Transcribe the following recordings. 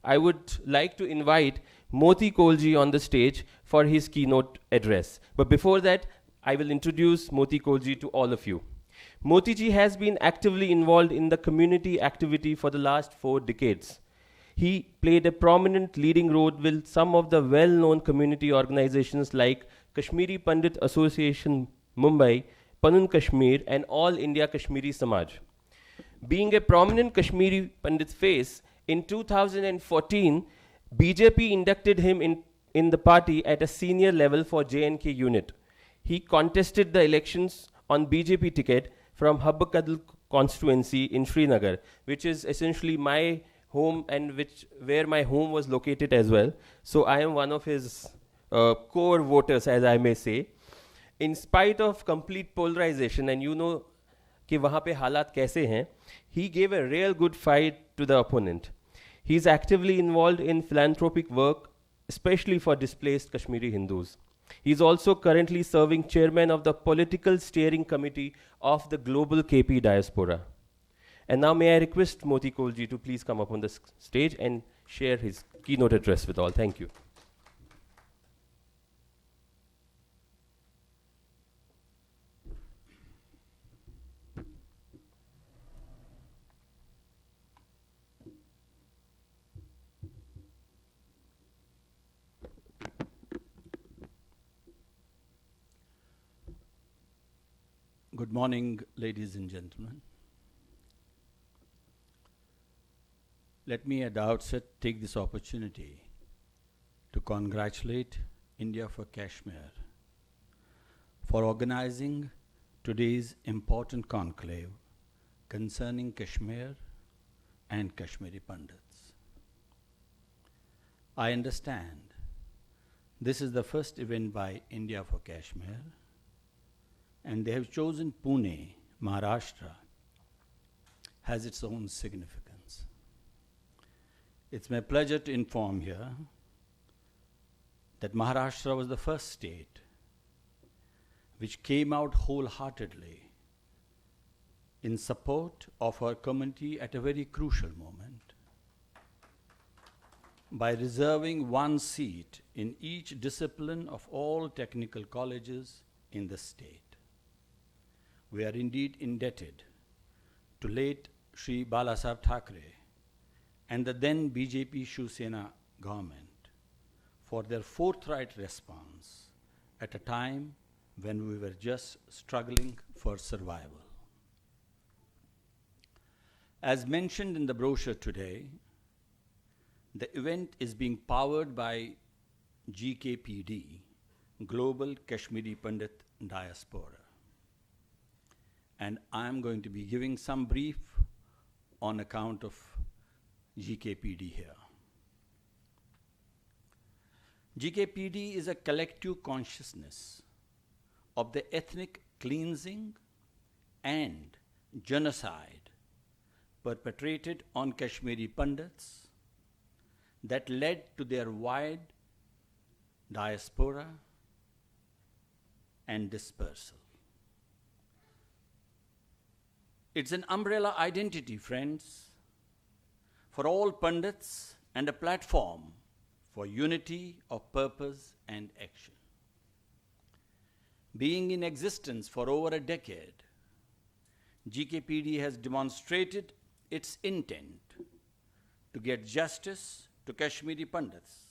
I would like to invite Moti Kaul ji on the stage for his keynote address. But before that, I will introduce Moti Kaul ji to all of you. Moti ji has been actively involved in the community activity for the last 4 decades. He played a prominent leading role with some of the well-known community organizations like Kashmiri Pandit Association Mumbai, Panun Kashmir, and All India Kashmiri Samaj. Being a prominent Kashmiri Pandit face, in 2014, BJP inducted him in the party at a senior level for J&K unit. He contested the elections on BJP ticket from Habbakadal constituency in Srinagar, which is essentially my home and where my home was located as well. So I am one of his core voters, as I may say. In spite of complete polarization, and you know कि वहाँ पे हालात कैसे हैं, he gave a real good fight to the opponent. He is actively involved in philanthropic work, especially for displaced Kashmiri Hindus. He is also currently serving chairman of the political steering committee of the global KP diaspora. And now may I request Moti Kaul ji to please come up on the stage and share his keynote address with all. Thank you. Good morning, ladies and gentlemen. Let me at the outset take this opportunity to congratulate India for Kashmir for organizing today's important conclave concerning Kashmir and Kashmiri Pandits. I understand this is the first event by India for Kashmir, and they have chosen Pune, Maharashtra, has its own significance. It's my pleasure to inform here that Maharashtra was the first state which came out wholeheartedly in support of our community at a very crucial moment by reserving 1 seat in each discipline of all technical colleges in the state. We are indeed indebted to late Shri Balasaheb Thackeray and the then BJP Shiv Sena government for their forthright response at a time when we were just struggling for survival. As mentioned in the brochure today, the event is being powered by GKPD, Global Kashmiri Pandit Diaspora. And I'm going to be giving some brief on account of GKPD here. GKPD is a collective consciousness of the ethnic cleansing and genocide perpetrated on Kashmiri Pandits that led to their wide diaspora and dispersal. It's an umbrella identity, friends, for all Pandits and a platform for unity of purpose and action. Being in existence for over a decade, GKPD has demonstrated its intent to get justice to Kashmiri Pandits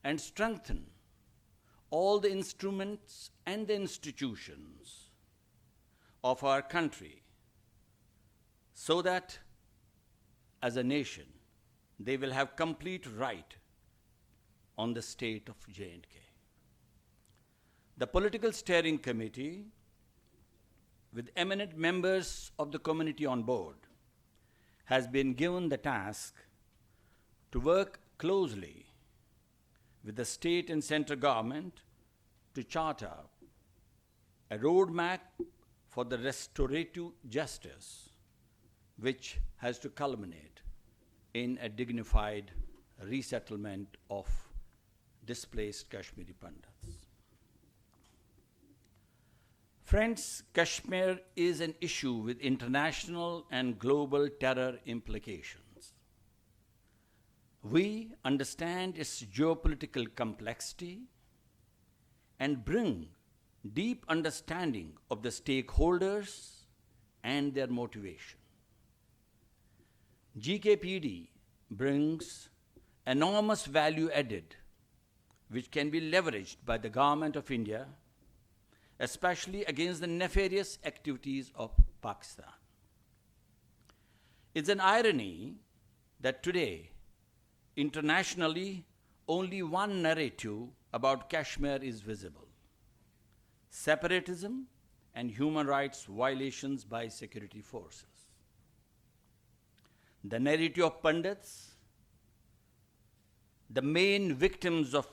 and strengthen all the instruments and the institutions of our country so that as a nation, they will have complete right on the state of J&K. The political steering committee, with eminent members of the community on board, has been given the task to work closely with the state and central government to chart out a roadmap for the restorative justice, which has to culminate in a dignified resettlement of displaced Kashmiri Pandits. Friends, Kashmir is an issue with international and global terror implications. we understand its geopolitical complexity and bring deep understanding of the stakeholders and their motivation. GKPD brings enormous value added which can be leveraged by the Government of India, especially against the nefarious activities of Pakistan. It's an irony that today, internationally, only one narrative about Kashmir is visible: separatism and human rights violations by security forces. The narrative of pundits, the main victims of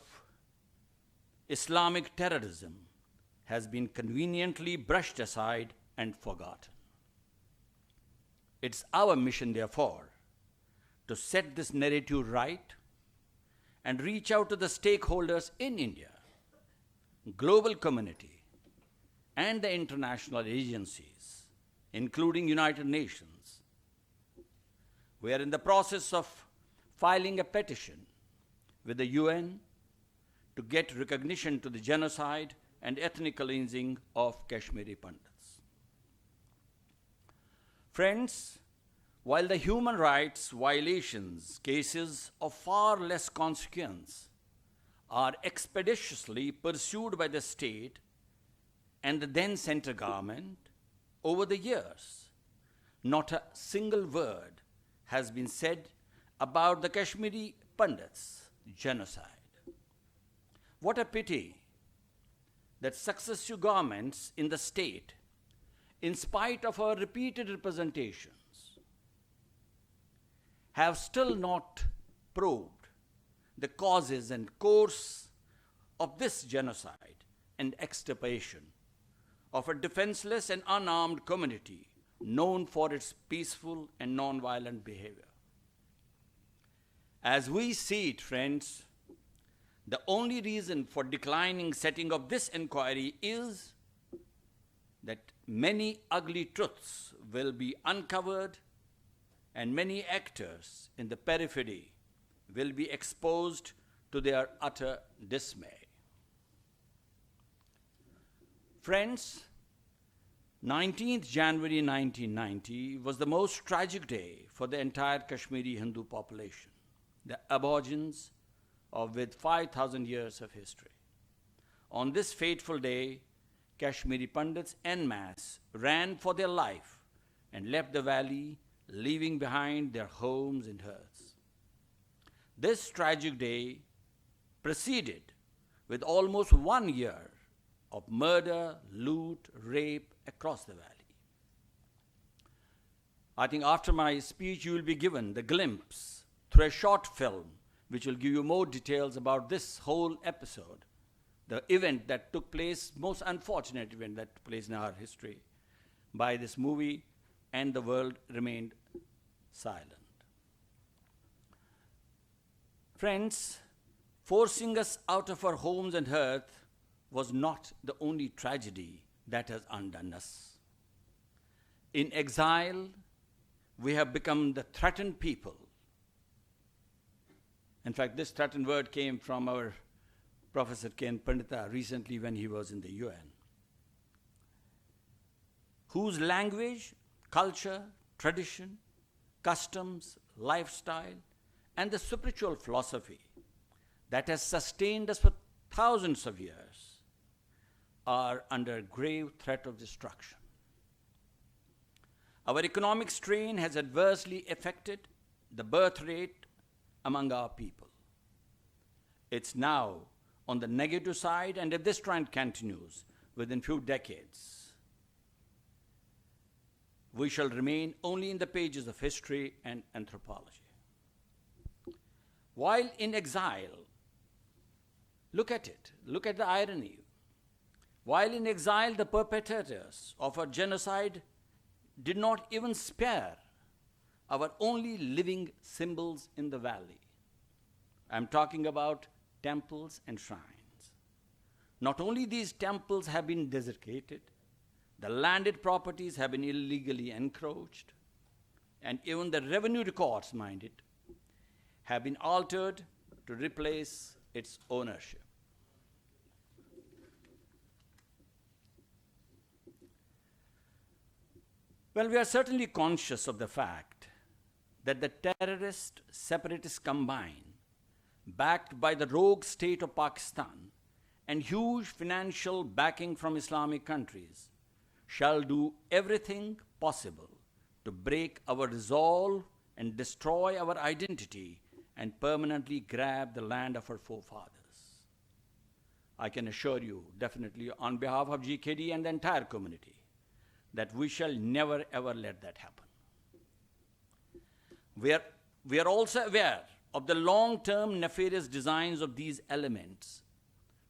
Islamic terrorism, has been conveniently brushed aside and forgotten. It's our mission, therefore, to set this narrative right and reach out to the stakeholders in India, global community, and the international agencies, including United Nations. We are in the process of filing a petition with the UN to get recognition to the genocide and ethnic cleansing of Kashmiri Pandits. Friends, while the human rights violations cases of far less consequence are expeditiously pursued by the state and the then center government, over the years, not a single word has been said about the Kashmiri Pandits' genocide. What a pity that successive governments in the state, in spite of our repeated representations, have still not probed the causes and course of this genocide and extirpation of a defenseless and unarmed community known for its peaceful and non-violent behavior. As we see it, friends, the only reason for declining setting of this inquiry is that many ugly truths will be uncovered and many actors in the periphery will be exposed to their utter dismay. Friends, 19th January 1990 was the most tragic day for the entire Kashmiri Hindu population, the aborigines with 5,000 years of history. On this fateful day, Kashmiri Pandits en masse ran for their life and left the valley, leaving behind their homes and hearths. This tragic day proceeded with almost 1 year of murder, loot, rape across the valley. I think after my speech, you will be given the glimpse through a short film which will give you more details about this whole episode, the event that took place, most unfortunate event that took place in our history by this movie, and the world remained silent. Friends, forcing us out of our homes and hearth was not the only tragedy that has undone us. In exile, we have become the threatened people. In fact, this threatened word came from our Professor Ken Pandita recently when he was in the UN, whose language, culture, tradition, customs, lifestyle, and the spiritual philosophy that has sustained us for thousands of years are under grave threat of destruction. Our economic strain has adversely affected the birth rate among our people. It's now on the negative side, and if this trend continues, within few decades, we shall remain only in the pages of history and anthropology. While in exile, look at it, look at the irony. While in exile, the perpetrators of our genocide did not even spare our only living symbols in the valley. I'm talking about temples and shrines. Not only these temples have been desecrated, the landed properties have been illegally encroached, and even the revenue records, mind it, have been altered to replace its ownership. Well, we are certainly conscious of the fact that the terrorist separatists combine, backed by the rogue state of Pakistan and huge financial backing from Islamic countries, shall do everything possible to break our resolve and destroy our identity and permanently grab the land of our forefathers. I can assure you, definitely on behalf of GKD and the entire community, that we shall never ever let that happen. We are also aware of the long-term nefarious designs of these elements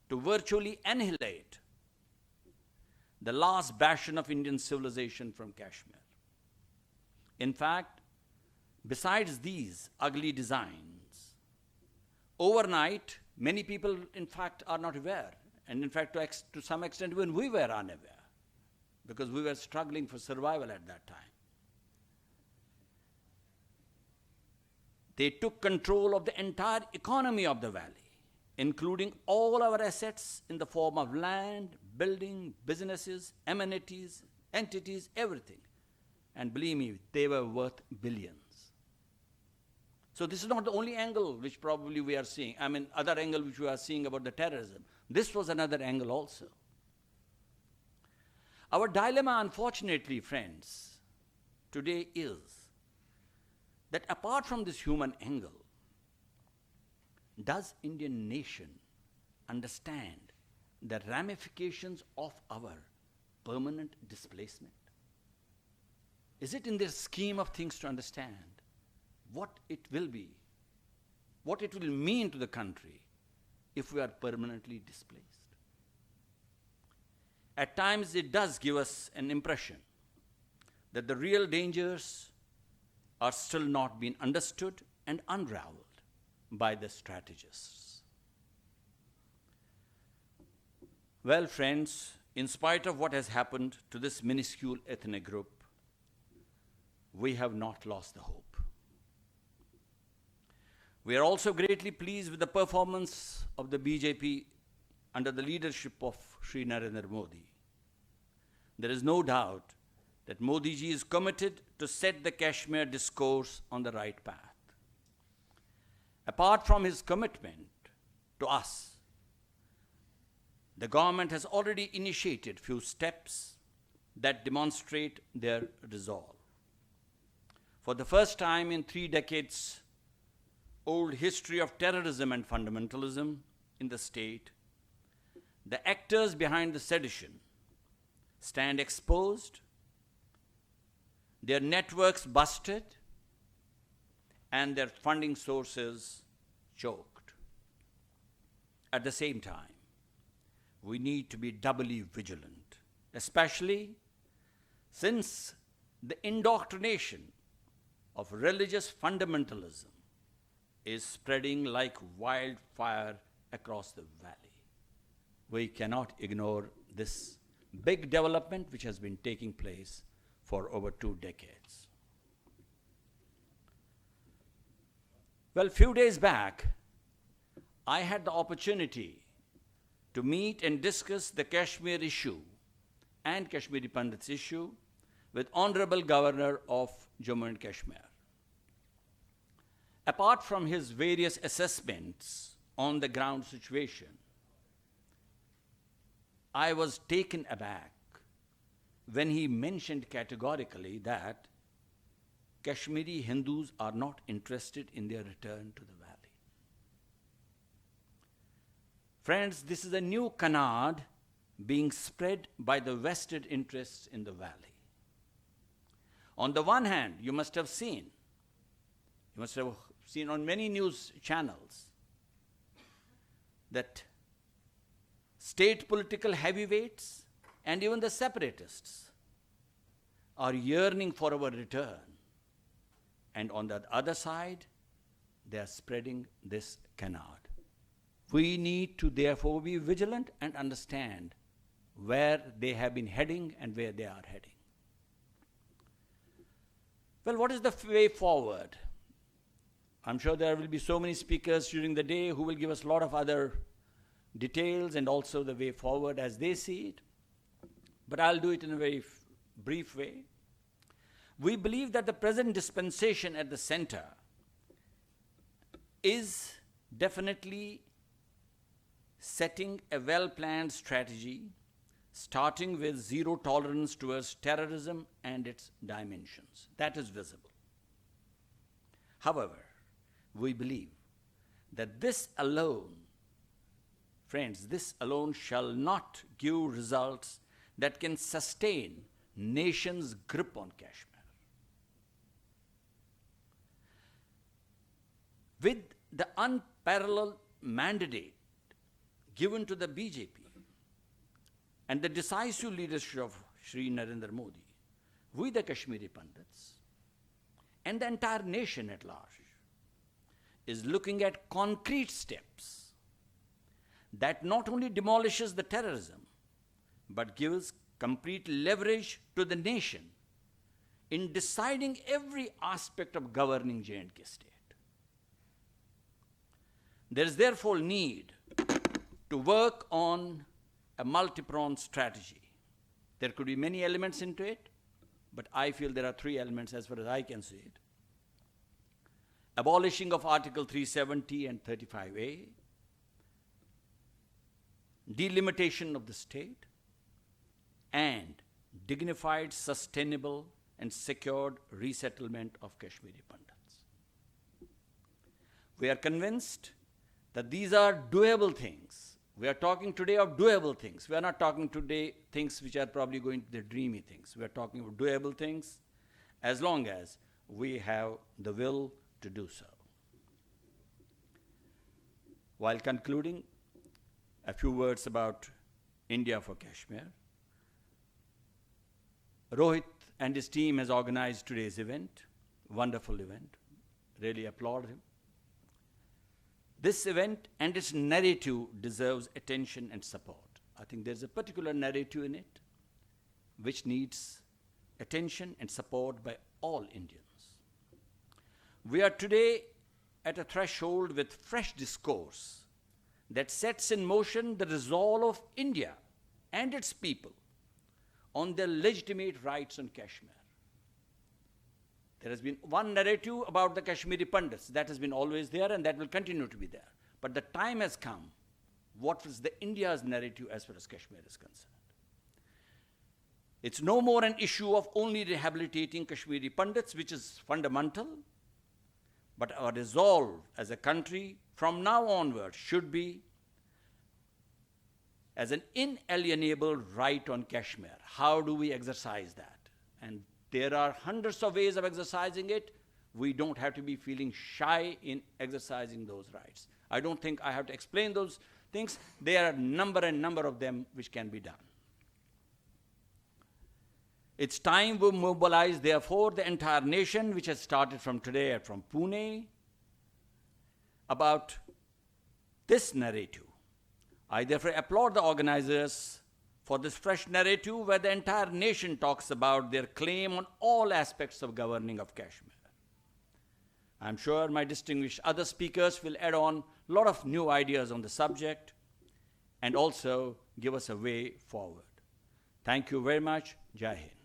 to virtually annihilate the last bastion of Indian civilization from Kashmir. In fact, besides these ugly designs, overnight, many people, in fact, are not aware. And in fact, to some extent, even we were unaware, because we were struggling for survival at that time. They took control of the entire economy of the valley, including all our assets in the form of land, building, businesses, amenities, entities, everything. And believe me, they were worth billions. So this is not the only angle which probably we are seeing. I mean, other angle which we are seeing about the terrorism. This was another angle also. Our dilemma, unfortunately, friends, today is that apart from this human angle, does Indian nation understand the ramifications of our permanent displacement? Is it in their scheme of things to understand what it will be, what it will mean to the country if we are permanently displaced? At times it does give us an impression that the real dangers are still not being understood and unraveled by the strategists. Well, friends, in spite of what has happened to this minuscule ethnic group, we have not lost the hope. We are also greatly pleased with the performance of the BJP under the leadership of Sri Narendra Modi. There is no doubt that Modi ji is committed to set the Kashmir discourse on the right path. Apart from his commitment to us, the government has already initiated few steps that demonstrate their resolve. For the first time in 3 decades old history of terrorism and fundamentalism in the state, the actors behind the sedition stand exposed, their networks busted, and their funding sources choked. At the same time, we need to be doubly vigilant, especially since the indoctrination of religious fundamentalism is spreading like wildfire across the valley. We cannot ignore this big development which has been taking place for over 2 decades. Well, few days back, I had the opportunity to meet and discuss the Kashmir issue and Kashmiri Pandits issue with Honorable Governor of Jammu and Kashmir. Apart from his various assessments on the ground situation, I was taken aback when he mentioned categorically that Kashmiri Hindus are not interested in their return to the valley. Friends, this is a new canard being spread by the vested interests in the valley. On the one hand, you must have seen on many news channels that state political heavyweights and even the separatists are yearning for our return. And on the other side, they are spreading this canard. We need to therefore be vigilant and understand where they have been heading and where they are heading. Well, what is the way forward? I'm sure there will be so many speakers during the day who will give us a lot of other details and also the way forward as they see it. But I'll do it in a very brief way. We believe that the present dispensation at the center is definitely setting a well-planned strategy, starting with zero tolerance towards terrorism and its dimensions. That is visible. However, we believe that this alone, friends, this alone shall not give results that can sustain nation's grip on Kashmir. With the unparalleled mandate given to the BJP and the decisive leadership of Shri Narendra Modi, we the Kashmiri Pandits and the entire nation at large is looking at concrete steps that not only demolishes the terrorism but gives complete leverage to the nation in deciding every aspect of governing J&K state. There is therefore need to work on a multi-pronged strategy. There could be many elements into it, but I feel there are three elements as far as I can see it. Abolishing of Article 370 and 35A, delimitation of the state, and dignified, sustainable, and secured resettlement of Kashmiri Pandits. We are convinced that these are doable things. We are talking today of doable things. We are not talking today things which are probably going to be dreamy things. We are talking of doable things as long as we have the will to do so. While concluding, a few words about India for Kashmir. Rohit and his team has organized today's event, wonderful event, really applaud him. This event and its narrative deserves attention and support. I think there's a particular narrative in it which needs attention and support by all Indians. We are today at a threshold with fresh discourse that sets in motion the resolve of India and its people on their legitimate rights on Kashmir. There has been one narrative about the Kashmiri Pandits. That has been always there and that will continue to be there. But the time has come. What is the India's narrative as far as Kashmir is concerned? It's no more an issue of only rehabilitating Kashmiri Pandits, which is fundamental, but our resolve as a country from now onward should be as an inalienable right on Kashmir. How do we exercise that? And there are hundreds of ways of exercising it. We don't have to be feeling shy in exercising those rights. I don't think I have to explain those things. There are a number of them which can be done. It's time we mobilize, therefore, the entire nation, which has started from today from Pune, about this narrative. I therefore applaud the organizers for this fresh narrative where the entire nation talks about their claim on all aspects of governing of Kashmir. I'm sure my distinguished other speakers will add on a lot of new ideas on the subject and also give us a way forward. Thank you very much. Jai Hind.